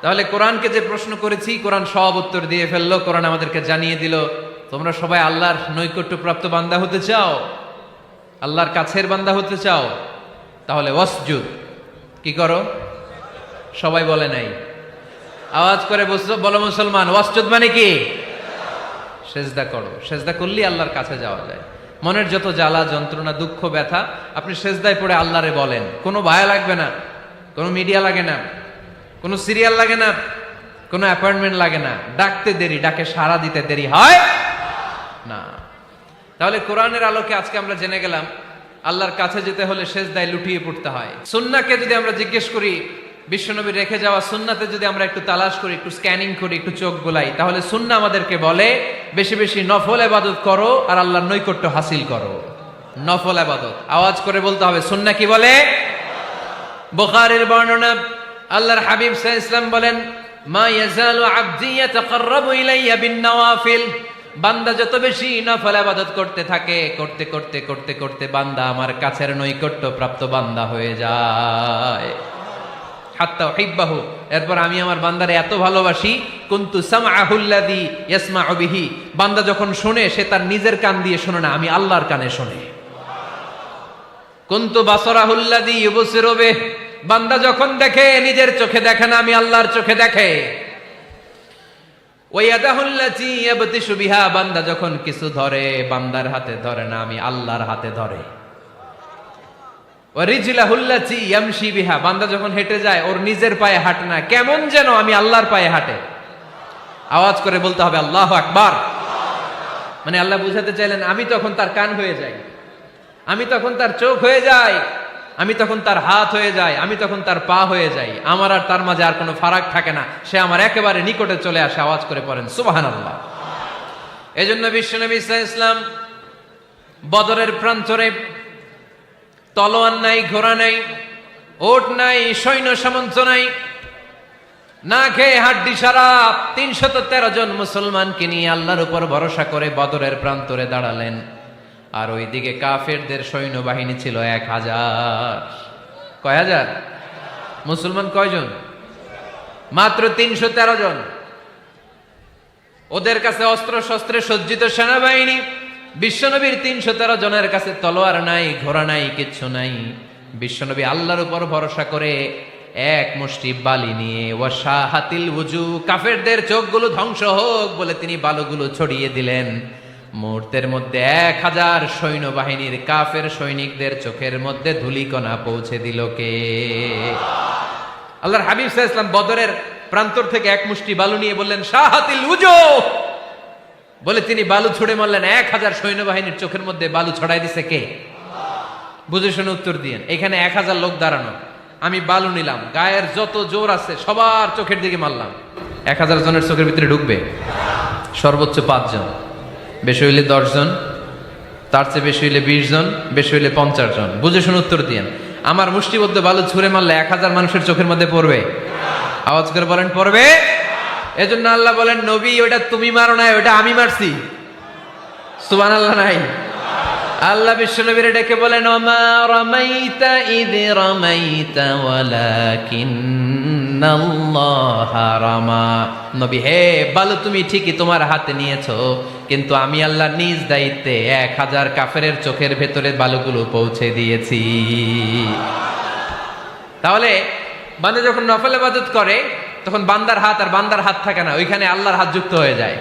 তাহলে কোরআনকে যে প্রশ্ন করেছি, কোরআন সব উত্তর দিয়ে ফেললো। কোরআন আমাদেরকে জানিয়ে দিল, তোমরা সবাই আল্লাহর নৈকট্য প্রাপ্ত বান্দা হতে চাও, আল্লাহর কাছের বান্দা হতে চাও, তাহলে ওয়াসজুদ কি করো? সবাই বলে নাই, আওয়াজ করে বলো মুসলমান, ওয়াসজুদ মানে কি? সেজদা করো। সেজদা করলেই আল্লাহর কাছে যাওয়া যায়। মনের যত জ্বালা যন্ত্রণা দুঃখ ব্যথা আপনি সেজদায় পড়ে আল্লাহরে বলেন। কোনো ভায়া লাগবে না, কোনো মিডিয়া লাগে না, কোনো সিরিয়াল লাগে না, কোনো অ্যাপয়েন্টমেন্ট লাগে না। ডাকতে দেরি, ডাকে সাড়া দিতে দেরি হয় না। তাহলে কোরআনের আলোকে আজকে আমরা জেনে গেলাম আল্লাহর কাছে যেতে হলে সেজদায় লুটিয়ে পড়তে হয়। সুন্নাহকে যদি আমরা জিজ্ঞেস করি, বিশ্বনবী রেখে যাওয়া সুন্নাতে যদি আমরা একটু তালাশ করি, একটু স্ক্যানিং করি, একটু চোখ গোলাই, তাহলে সুন্নাহ আমাদেরকে বলে বেশি বেশি নফল ইবাদত করো আর আল্লাহর নৈকট্য হাসিল করো। নফল ইবাদত। আওয়াজ করে বলতে হবে সুন্নাহ কি বলে? বুখারীর বর্ণনা, আল্লাহর হাবিব সাল্লাল্লাহু আলাইহি ওয়াসাল্লাম বলেন, মা ইয়াজালু আবদি ইয়াতাকাররাবু ইলাইয়া বিন নওয়াফিল, বান্দা যত বেশি নফল ইবাদত করতে থাকে, করতে করতে করতে করতে বান্দা আমার কাছের নৈকট্য প্রাপ্ত বান্দা হয়ে যায়। হাত্তা উহিব্বাহু, এরপর আমি আমার বান্দারে এত ভালোবাসি, কুনতু সামআহুল্লাযী ইয়াসমাউ বিহি, বান্দা যখন শুনে সে তার নিজের কান দিয়ে শুনে না, আমি আল্লাহর কানে শুনে। কুনতু বাসারাহুল্লাযী ইউবসিরু বিহি, বান্দা যখন দেখে নিজের চোখে দেখে না, আমি আল্লাহর চোখে দেখে। ওয়ায়াদাহুল্লাতী ইয়াবতিশু বিহা, বান্দা যখন কিছু ধরে বান্দার হাতে ধরে না, আমি আল্লাহর হাতে ধরে। ওয়ারিজলাহুল্লাতী ইয়ামশি বিহা, বান্দা যখন হেঁটে যায় ওর নিজের পায়ে হাঁটে না, কেমন যেন আমি আল্লাহর পায়ে হাঁটে। আওয়াজ করে বলতে হবে আল্লাহু আকবার। মানে আল্লাহ বুঝাতে চাইলেন আমি তখন তার কান হয়ে যাই, আমি তখন তার চোখ হয়ে যাই, আমি তখন তার হাত হয়ে যাই, আমি তখন তার পা হয়ে যাই, আমার আর তার মাঝে আর কোনো ফারাক থাকে না, সে আমার একেবারে নিকটে চলে আসে। আওয়াজ করে পড়েন সুবহানাল্লাহ। এজন্য বিশ্বনবী সাল্লাল্লাহু আলাইহি ওয়াসাল্লাম বদরের প্রান্তরে তলোয়ার নাই, ঘোড়া নাই, ওট নাই, সৈন্য সামন্ত নাই, না খেয়ে হাড্ডি সারা ৩১৩ জন মুসলমানকে নিয়ে আল্লাহর উপর ভরসা করে বদরের প্রান্তরে দাঁড়ালেন। আর ওইদিকে কাফেরদের সৈন্যবাহিনী ছিল ১,০০০। কয় হাজার? মুসলমান কয়জন? মাত্র ৩১৩ জন। ওদের কাছে অস্ত্র শস্ত্রে সজ্জিত সেনাবাহিনী, বিশ্বনবীর ৩১৩ জনের কাছে তলোয়ার নাই, ঘোড়া নাই, কিচ্ছু নাই। বিশ্বনবী আল্লাহর উপর ভরসা করে এক মুষ্টি বালি নিয়ে, ওয়াশাহাতিল ওযু, কাফেরদের চোখগুলো ধ্বংস হোক বলে তিনি বালুগুলো ছড়িয়ে দিলেন। মুহূর্তের মধ্যে ১,০০০ সৈন্যবাহিনীর কাফের সৈনিকদের চোখের মধ্যে ধূলিকণা পৌঁছে দিল কে? আল্লাহর হাবিব সাল্লাল্লাহু আলাইহি ওয়াসাল্লাম বদরের প্রান্তর থেকে এক মুষ্টি বালু নিয়ে বললেন শাহাতিল ওযু, বলে তিনি বালু ছুড়ে মারলেন। ১,০০০ সৈন্যবাহিনীর চোখের মধ্যে বালু ছড়াই দিছে কে? বুঝে শুনে উত্তর দিয়েন। এখানে ১,০০০ লোক দাঁড়ানো, আমি বালু নিলাম, গায়ের যত জোর আছে সবার চোখের দিকে মারলাম। ১,০০০ জনের চোখের ভিতরে ঢুকবে? সর্বোচ্চ ৫ জন, বেশি হইলে ১০ জন, তার চেয়ে বেশি হইলে ২০ জন, বেশি হইলে ৫০ জন। বুঝে শুনে উত্তর দিয়েন। আমার মুষ্টিবদ্ধ বালু ছুঁড়ে মারলে ১,০০০ মানুষের চোখের মধ্যে পড়বে? আওয়াজ করে বলেন পড়বে। এজন্য আল্লাহ বলেন নবী ওটা তুমি মারো নাই, ওটা আমি মারছি। সুবহানাল্লাহ নাই? আল্লাহ বিশ্বনবীর ডেকে বলেন ওমা রামাইতা ইয রামাইতা ওয়ালাকিন্নাল্লাহা রামা। নবী হে, বালু তুমি ঠিকই তোমার হাতে নিয়েছো, কিন্তু আমি আল্লাহ নিজ দায়িত্বে ১,০০০ কাফেরের চোখের ভেতরে বালুগুলো পৌঁছে দিয়েছি। তাহলে বান্দা যখন নফল ইবাদত করে তখন বান্দার হাত আর বান্দার হাত থাকে না, ওইখানে আল্লাহর হাত যুক্ত হয়ে যায়।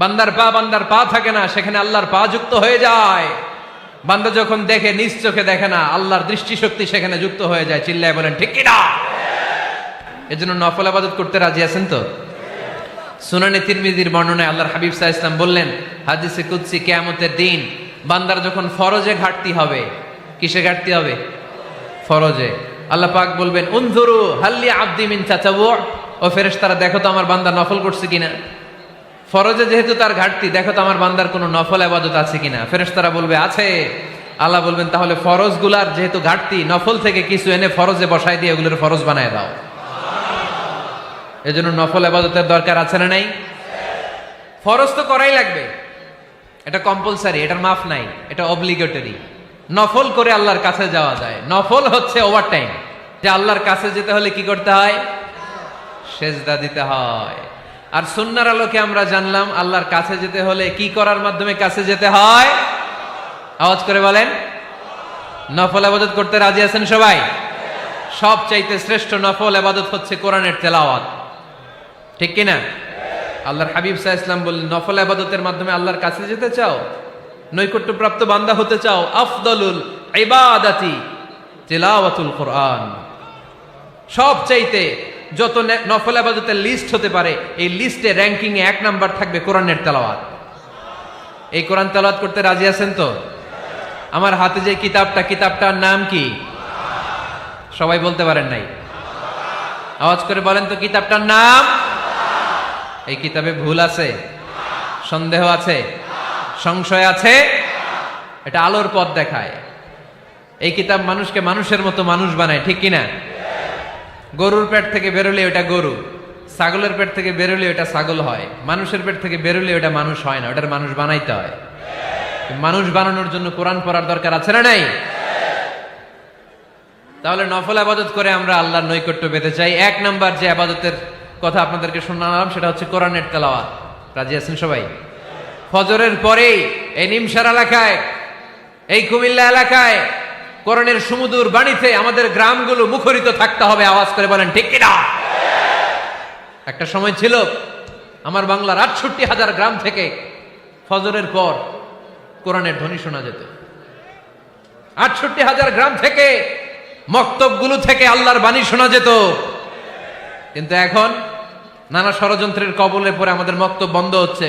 বান্দার পা থাকে না, সেখানে আল্লাহর পা যুক্ত হয়ে যায়। বান্দা যখন দেখে নিজ চোখে দেখে না, আল্লাহর দৃষ্টিশক্তি সেখানে যুক্ত হয়ে যায়। চিল্লায় বলেন ঠিক কিনা? এজন্য নফল ইবাদত করতে রাজি আছেন তো? সুনানে তিরমিজির বর্ণনায় আল্লাহর হাবিব সাল্লাল্লাহু আলাইহি ওয়াসাল্লাম বললেন হাদিসে কুদসি, কিয়ামতের দিন বান্দার যখন ফরজে ঘাটতি হবে, কিসে ঘাটতি হবে? ফরজে। আল্লাহ পাক বলবেন উনজুরু হাল্লি আবদি মিন তাতাওয়ু, ও ফেরেশতারা দেখো তো আমার বান্দা নফল করছে কিনা। ফরজে যেহেতু তার ঘাটতি, দেখো তো আমার বান্দার কোনো নফল ইবাদত আছে কিনা। ফেরেশতারা বলবে আছে। আল্লাহ বলবেন তাহলে ফরজগুলার যেহেতু ঘাটতি, নফল থেকে কিছু এনে ফরজে বসাই দিয়ে ওগুলোর ফরজ বানায় দাও। এজন্য নফল ইবাদতের দরকার আছে না নাই? ফরজ তো করাই লাগবে, এটা কম্পালসারি, এটার মাফ নাই, এটা অব্লিগেটরি। নফল করে আল্লাহর কাছে যাওয়া যায়। নফল হচ্ছে ওভারটাইম, যে আল্লাহর কাছে যেতে হলে কি করতে হয়? সেজদা দিতে হয়। আর সুন্নাহর আলোকে আমরা জানলাম আল্লাহর কাছে যেতে হলে কি করার মাধ্যমে কাছে যেতে হয়? আওয়াজ করে বলেন নফল ইবাদত করতে রাজি আছেন সবাই? সবচাইতে শ্রেষ্ঠ নফল ইবাদত হচ্ছে কোরআনের তেলাওয়াত, ঠিক কিনা? আল্লাহর হাবিব সাল্লাল্লাহু আলাইহি ওয়াসাল্লাম বললেন নফল ইবাদতের মাধ্যমে আল্লাহর কাছে যেতে চাও, নৈকট্যপ্রাপ্ত বান্দা হতে চাও, আফদলুল ইবাদাতি তিলাওয়াতুল কোরআন। সবচাইতে যত নফল ইবাদতের লিস্ট হতে পারে, এই লিস্টে র্যাঙ্কিং এ ১ নাম্বার থাকবে কোরআনের তেলাওয়াত। এই কোরআন তেলাওয়াত করতে রাজি আছেন তো? আমার হাতে যে কিতাবটার নাম কি? সবাই বলতে পারেন নাই? আওয়াজ করে বলেন তো কিতাবটার নাম? এই কিতাবে ভুল আছে? সন্দেহ আছে? সংশয় আছে? এটা আলোর পথ দেখায়। এই কিতাব মানুষকে মানুষের মতো মানুষ বানায়, ঠিক কিনা? গরুর পেট থেকে বেরোলে ওটা গরু, ছাগলের পেট থেকে বেরোলে ওটা ছাগল হয়, মানুষের পেট থেকে বেরোলে ওটা মানুষ হয় না, ওটার মানুষ বানাইতে হয়। মানুষ বানানোর জন্য কোরআন পড়ার দরকার আছে না নাই? তাহলে নফল আবাদত করে আমরা আল্লাহর নৈকট্য পেতে চাই। এক নাম্বার যে আবাদতের কথা আপনাদেরকে শোনালাম সেটা হচ্ছে কোরআনের তেলাওয়াত। রাজি আছেন সবাই? ফজরের পরেই এই নিমসার এলাকায়, এই কুমিল্লা এলাকায় কোরআনের সুমধুর বাণীতে আমাদের গ্রামগুলো মুখরিত থাকতে হবে। আওয়াজ করে বলেন ঠিক কিনা? একটা সময় ছিল আমার বাংলার ৬৮,০০০ গ্রাম থেকে ফজরের পর কোরআনের ধ্বনি শোনা যেত। ৬৮,০০০ গ্রাম থেকে মক্তবগুলো থেকে আল্লাহর বাণী শোনা যেত। কিন্তু এখন নানা ষড়যন্ত্রের কবলে পড়ে আমাদের মক্তব বন্ধ হচ্ছে,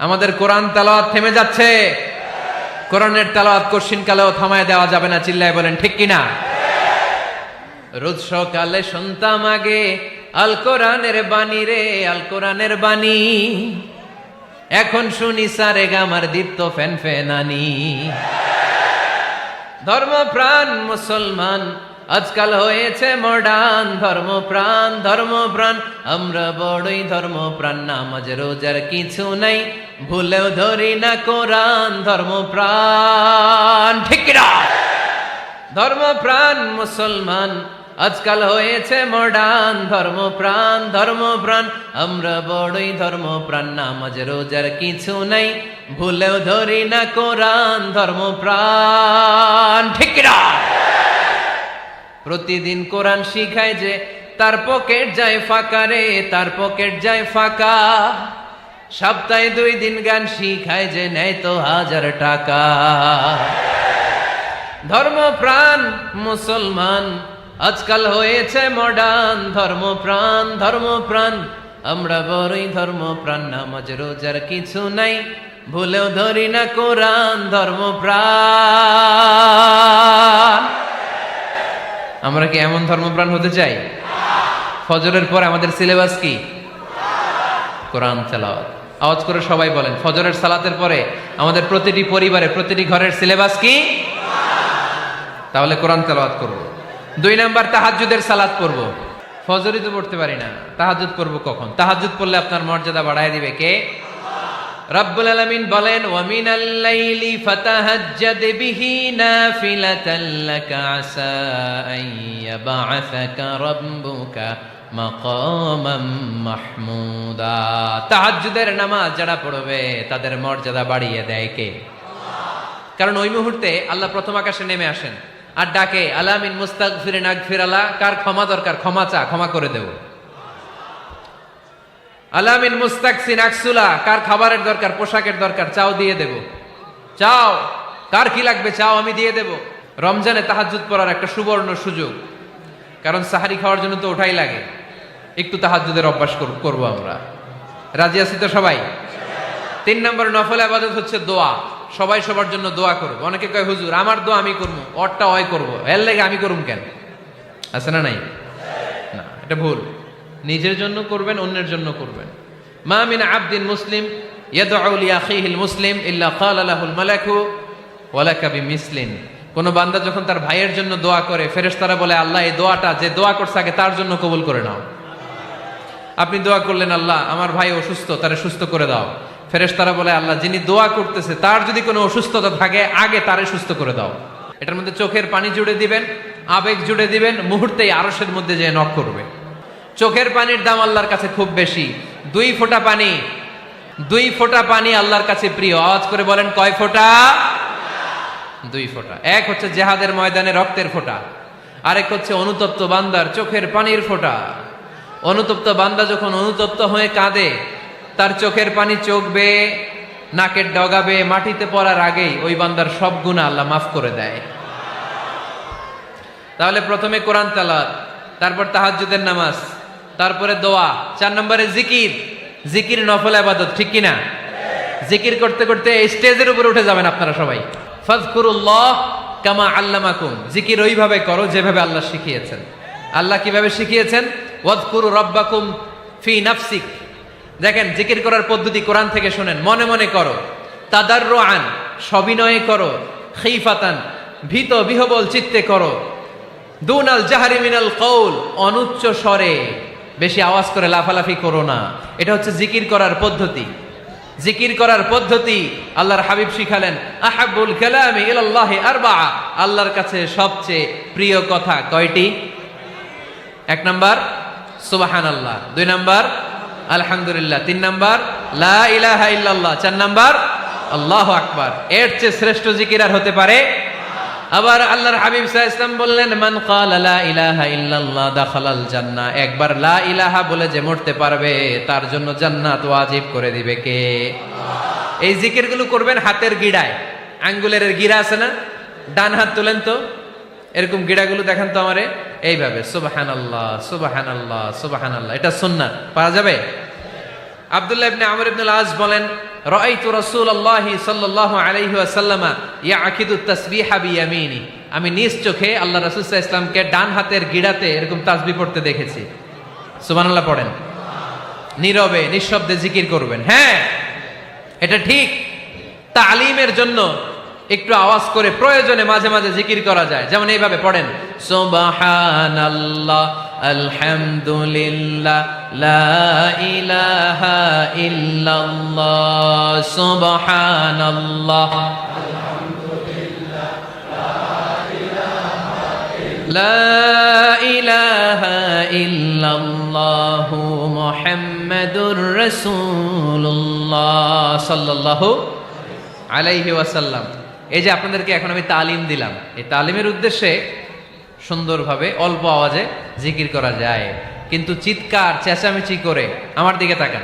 আমাদের কোরআন তেলাওয়াত থেমে যাচ্ছে। কোরআনের তেলাওয়াত কশিনকালেও থামায় দেওয়া যাবে না। চিল্লায় বলেন ঠিক কিনা? রোজ সকালে শুনতাম আগে আল কোরআনের বাণী রে, আল কোরআনের বাণী। এখন শুনি সারে গামার দীপ্ত ফ্যান ফ্যানানি। ধর্মপ্রাণ মুসলমান আজকাল হয়েছে মডার্ন। ধর্মপ্রাণ ধর্মপ্রাণ আমরা বড়ই ধর্মপ্রাণ। নামাজ রোজার কিছু নাই, ভুলেও ধরি না কোরআন। ধর্মপ্রাণ ঠিক কিনা? ধর্মপ্রাণ মুসলমান আজকাল হয়েছে মডার্ন। ধর্মপ্রাণ ধর্মপ্রাণ আমরা বড়ই ধর্মপ্রাণ। নামাজ রোজার কিছু নাই, ভুলেও ধরি না কোরআন। ধর্মপ্রাণ ঠিক কিনা? প্রতিদিন কোরআন শিখায় যে তার পকেট যায় ফাঁকা রে, তার পকেট যায় ফাঁকা। সপ্তাহে 2 দিন গান শিখায় যে নেয় তো 1000 টাকা। ধর্মপ্রাণ মুসলমান আজকাল হয়েছে মডার্ন। ধর্মপ্রাণ ধর্মপ্রাণ আমরা বড়ই ধর্মপ্রাণ। নামাজ রোজার কিছু নাই, ভুলেও ধরি না কোরআন। ধর্মপ্রাণ। আমরা কি এমন ধর্মপ্রাণ হতে চাই? ফজরের পর আমাদের সিলেবাস কি? কোরআন তেলাওয়াত। আওয়াজ করে সবাই বলেন, ফজরের সালাতের পরে আমাদের প্রতিটি পরিবারে, প্রতিটি ঘরের সিলেবাস কি? তাহলে কোরআন তেলাওয়াত করব। 2 নাম্বার তাহাজ্জুদের সালাত পড়ব। ফজরই তো পড়তে পারি না, তাহাজ্জুদ পড়ব কখন? তাহাজ্জুদ পড়লে আপনার মর্যাদা বাড়ায় দিবে কে? রব্বুল আলামিন বলেন, ওয়া মিনাল লাইলি ফাতাহাজ্জাদ বিহি নাফিলাতান লাকা আসা আন ইয়াবআসাকা রাব্বুকা মাকামাম মাহমুদা। তাহাজ্জুদের নামাজ যারা পড়বে তাদের মর্যাদা বাড়িয়ে দেয় কে? কারণ ওই মুহূর্তে আল্লাহ প্রথম আকাশে নেমে আসেন আর ডাকে, আলা মিন মুস্তাগফিরিন আগফিরালা। কার ক্ষমা দরকার? ক্ষমা চা, ক্ষমা করে দেব। আলামিন মুস্তাকসিন আকসুলা। কার খাবারের দরকার? পোশাকের দরকার? চাও, দিয়ে দেব। চাও, কার কি লাগবে? চাও, আমি দিয়ে দেব। রমজানে তাহাজ্জুদ পড়ার একটা সুবর্ণ সুযোগ, কারণ সাহারি খাওয়ার জন্য তো ওঠাই লাগে। একটু তাহাজ্জুদের অভ্যাস করব আমরা। রাজি আছি তো সবাই? 3 নম্বর নফল ইবাদত হচ্ছে দোয়া। সবাই সবার জন্য দোয়া করব। অনেকে কয়, হুজুর আমার দোয়া আমি করবো, ওরটা ওই করবো, এর লাগে আমি করুম কেন? আছে না নাই? না, এটা ভুল। নিজের জন্য করবেন, অন্যের জন্য করবেন। মা মিন আবদিন মুসলিম ইয়াদউ লিআখিহিল মুসলিম ইল্লা ক্বালা লাহুল মালাকু ওয়া লাকা বিমিসলিন। কোন বান্দা যখন তার ভাইয়ের জন্য দোয়া করে, ফেরেশতারা বলে, আল্লাহ এই দোয়াটা যে দোয়া করছে আগে তার জন্য কবুল করে নাও। আপনি দোয়া করলেন, আল্লাহ আমার ভাই অসুস্থ, তারে সুস্থ করে দাও। ফেরেশতারা বলে, আল্লাহ যিনি দোয়া করতেছে তার যদি কোনো অসুস্থতা থাকে আগে তারে সুস্থ করে দাও। এটার মধ্যে চোখের পানি জুড়ে দিবেন, আবেগ জুড়ে দিবেন, মুহূর্তেই আরশের মধ্যে যে নক করবে। চোখের পানির দাম আল্লাহর কাছে খুব বেশি। 2 ফোঁটা পানি, 2 ফোঁটা পানি আল্লাহর কাছে প্রিয়। আওয়াজ করে বলেন, কয় ফোঁটা? 2 ফোঁটা। এক হচ্ছে জিহাদের ময়দানে রক্তের ফোঁটা, আরেক হচ্ছে অনুতপ্ত বান্দার চোখের পানির ফোঁটা। অনুতপ্ত বান্দা যখন অনুতপ্ত হয়ে কাঁদে, তার চোখের পানি চোখ বেয়ে নাকের ডগাবে মাটিতে পড়ার আগেই ওই বান্দার সব গুনাহ আল্লাহ মাফ করে দেয়। তাহলে প্রথমে কোরআন তেলাওয়াত, তারপর তাহাজ্জুদের নামাজ, তারপরে দোয়া, 4 নম্বরে জিকির। জিকির নফল ইবাদত, ঠিক কিনা? জিকির করতে করতে এই স্টেজের উপরে উঠে যাবেন আপনারা সবাই। ফাযকুরুল্লাহ কামা আল্লামাকুম। জিকির ওইভাবে করো যেভাবে আল্লাহ শিখিয়েছেন। আল্লাহ কিভাবে শিখিয়েছেন? ওয়াযকুরু রাব্বাকুম ফি নাফসিক। দেখেন, জিকির করার পদ্ধতি কোরআন থেকে শুনেন, মনে মনে করো। তাদাররুআন, সবিনয়ে করো, খিফাতান ভীত বিহবল চিত্তে করো, দুনাল জাহারি মিনাল কওল অনুচ্চ স্বরে, বেশি আওয়াজ করে লাফালাফি করো না। এটা হচ্ছে জিকির করার পদ্ধতি। জিকির করার পদ্ধতি আল্লাহর হাবিব শিখালেন, আহাব্বুল কালামি ইলাল্লাহি আরবাআ, আল্লাহর কাছে সবচেয়ে প্রিয় কথা কয়টি? 1 নাম্বার সুবহানাল্লাহ, 2 নাম্বার আলহামদুলিল্লাহ, 3 নাম্বার লা ইলাহা ইল্লাল্লাহ, 4 নাম্বার আল্লাহু আকবার। এর চেয়ে শ্রেষ্ঠ জিকির আর হতে পারে? আবার আল্লাহর হাবিব সাল্লাল্লাহু আলাইহি ওয়াসাল্লাম বললেন, মান ক্বালা লা ইলাহা ইল্লাল্লাহ দাখালাল জান্নাহ, একবার লা ইলাহা বলে যে মরতে পারবে তার জন্য জান্নাত ওয়াজিব করে দিবে কে? আল্লাহ। এই জিকিরগুলো করবেন হাতের গিড়ায়, আঙ্গুলের গিড়া আছে না, ডান হাত তুলেন তো, এরকম গিড়াগুলো দেখেন তো আমারে, এইভাবে সুবহানাল্লাহ সুবহানাল্লাহ সুবহানাল্লাহ, এটা সুন্নাত, পারা যাবে? আব্দুল্লাহ ইবনে আমর ইবনে আল-আস বলেন, রাআইতু রাসূলুল্লাহি সাল্লাল্লাহু আলাইহি ওয়াসাল্লাম ইয়াকিদু তাসবিহা বিয়ামিনি, আমি নিজ চোখে আল্লাহ রাসূল সাল্লাল্লাহু আলাইহি ওয়াসাল্লামকে ডান হাতের গিড়াতে এরকম তাসবিহ পড়তে দেখেছি। সুবহানাল্লাহ পড়েন, নীরবে নিঃশব্দে জিকির করবেন। হ্যাঁ, এটা ঠিক, তালিমের জন্য একটু আওয়াজ করে প্রয়োজনে মাঝে মাঝে জিকির করা যায়। যেমন এইভাবে পড়েন, সুবহানাল্লাহ আলহামদুলিল্লাহ লা ইলাহা ইল্লাল্লাহ, সুবহানাল্লাহ লা ইলাহা ইল্লাল্লাহ মুহাম্মাদুর রাসূলুল্লাহ সাল্লাল্লাহু আলাইহি ওয়াসাল্লাম। এই যে আপনাদেরকে এখন আমি তালিম দিলাম, এই তালিমের উদ্দেশ্যে সুন্দরভাবে অল্প আওয়াজে জিকির করা যায়, কিন্তু চিৎকার চেঁচামেচি করে, আমার দিকে তাকান,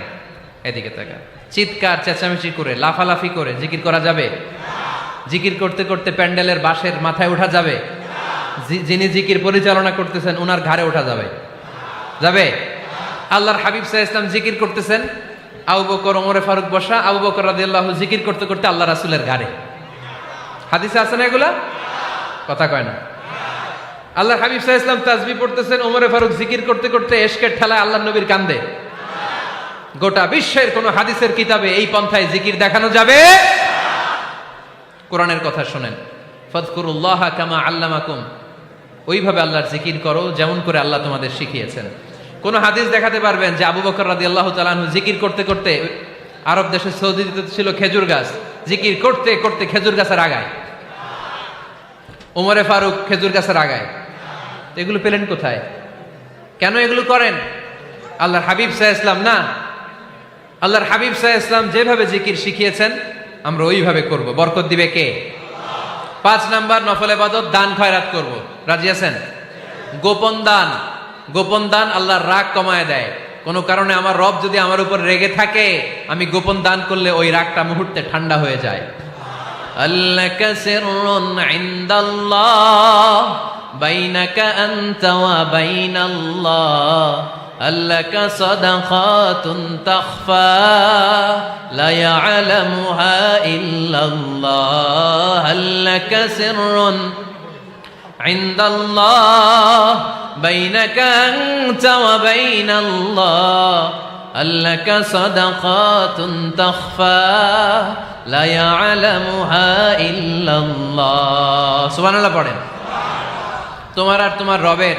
এদিকে তাকান, চিৎকার চেঁচামেচি করে লাফালাফি করে জিকির করা যাবে? জিকির করতে করতে প্যান্ডেলের বাঁশের মাথায় ওঠা যাবে? যিনি জিকির পরিচালনা করতেছেন ওনার ঘাড়ে ওঠা যাবে? যাবে? আল্লাহর হাবিব সাল্লাল্লাহু আলাইহি ওয়াসাল্লাম জিকির করতেছেন, আবু বকর ওমরে ফারুক বসা, আবু বকর রাদিয়াল্লাহু জিকির করতে করতে আল্লাহ রাসূলের ঘাড়ে। হাদিসে আছে না এগুলা? কথা কয় না। আল্লাহর হাবিব সাল্লাল্লাহু আলাইহি ওয়াসাল্লাম তাসবিহ পড়তেছেন, ওমরে ফারুক জিকির করতে করতে এশকের ঠেলায় আল্লাহর নবীর কান্দে। গোটা বিশ্বের কোন হাদিসের কিতাবে এই পন্থায় জিকির দেখানো যাবে? কোরআনের কথা শুনেন, ফাযকুরুল্লাহা কামা আল্লামাকুম, ওইভাবে আল্লাহর জিকির করো যেমন করে আল্লাহ তোমাদের শিখিয়েছেন। কোন হাদিস দেখাতে পারবেন যে আবু বকর রাদিয়াল্লাহু তাআলা আনহু জিকির করতে করতে, আরব দেশে সৌদিতে ছিল খেজুর গাছ, জিকির করতে করতে খেজুর গাছের আগায়, ওমরে ফারুক খেজুর গাছের আগায়, এগুলো পেলেন কোথায়? কেন এগুলো করেন? আল্লাহর হাবিব সাল্লাল্লাহু আলাইহি ওয়াসাল্লাম না, আল্লাহর হাবিব সাল্লাল্লাহু আলাইহি ওয়াসাল্লাম যেভাবে জিকির শিখিয়েছেন আমরা ওইভাবে করব। বরকত দিবে কে? 5 নাম্বার নফল ইবাদত, দান খয়রাত করব। রাজি আছেন? গোপন দান, গোপন দান আল্লাহর রাগ কমায় দেয়। কোন কারণে আমার রব যদি আমার উপর রেগে থাকে, আমি গোপন দান করলে ওই রাগটা মুহূর্তে ঠান্ডা হয়ে যায়। আল্লাকা সিররুন ইনদাল্লাহ বাইনাকা আনতা ওয়া বাইনাল্লাহ, আল্লাকা সাদাকাতুন তাখফা লা ইয়ালামুহা ইল্লাল্লাহ, আল্লাকা সিররুন ইনদাল্লাহ বাইনাকা আনতা ওয়া বাইনাল্লাহ, আল্লাকা সাদাকাতুন তাখফা লা ইয়ালামুহা ইল্লাল্লাহ। সুবহানাল্লাহ পড়েন। তোমার আর তোমার রবের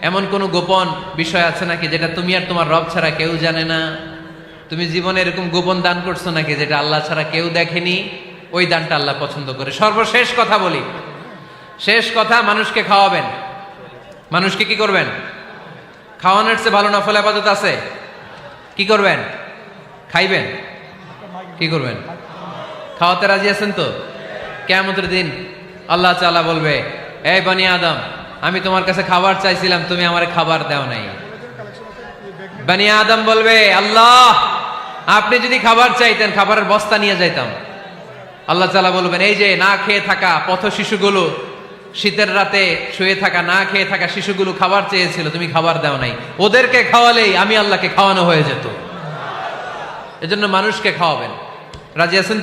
এমন কোন গোপন বিষয় আছে নাকি যেটা তুমি আর তোমার রব ছাড়া কেউ জানে না? তুমি জীবনে এরকম গোপন দান করছো নাকি যেটা আল্লাহ ছাড়া কেউ দেখেনি? ওই দানটা আল্লাহ পছন্দ করে। সর্বশেষ কথা বলি, শেষ কথা, মানুষকে খাওয়াবেন। মানুষকে কি করবেন? খাওয়ানোর চেয়ে ভালো নফল ইবাদত আছে? কি করবেন? খাইবেন। কি করবেন? খাওয়াতে রাজি আছেন তো? কিয়ামতের দিন আল্লাহ তাআলা বলবে, এই বনি আদম, আমি তোমার কাছে খাবার চাইছিলাম, তুমি আমারে খাবার দাও নাই। বনি আদম বলবে, আল্লাহ আপনি যদি খাবার চাইতেন খাবারের বস্তা নিয়ে যাইতাম। আল্লাহ তাআলা বলবেন, এই যে না খেয়ে থাকা পথ শিশুগুলো, শীতের রাতে শুয়ে থাকা না খেয়ে থাকা শিশুগুলো খাবার চেয়েছিল, তুমি খাবার দাও নাই, ওদেরকে খাওয়ালেই আমি আল্লাহকে খাওয়ানো হয়ে যেত। এজন্য মানুষকে খাওয়াবেন। রাজি আছেন?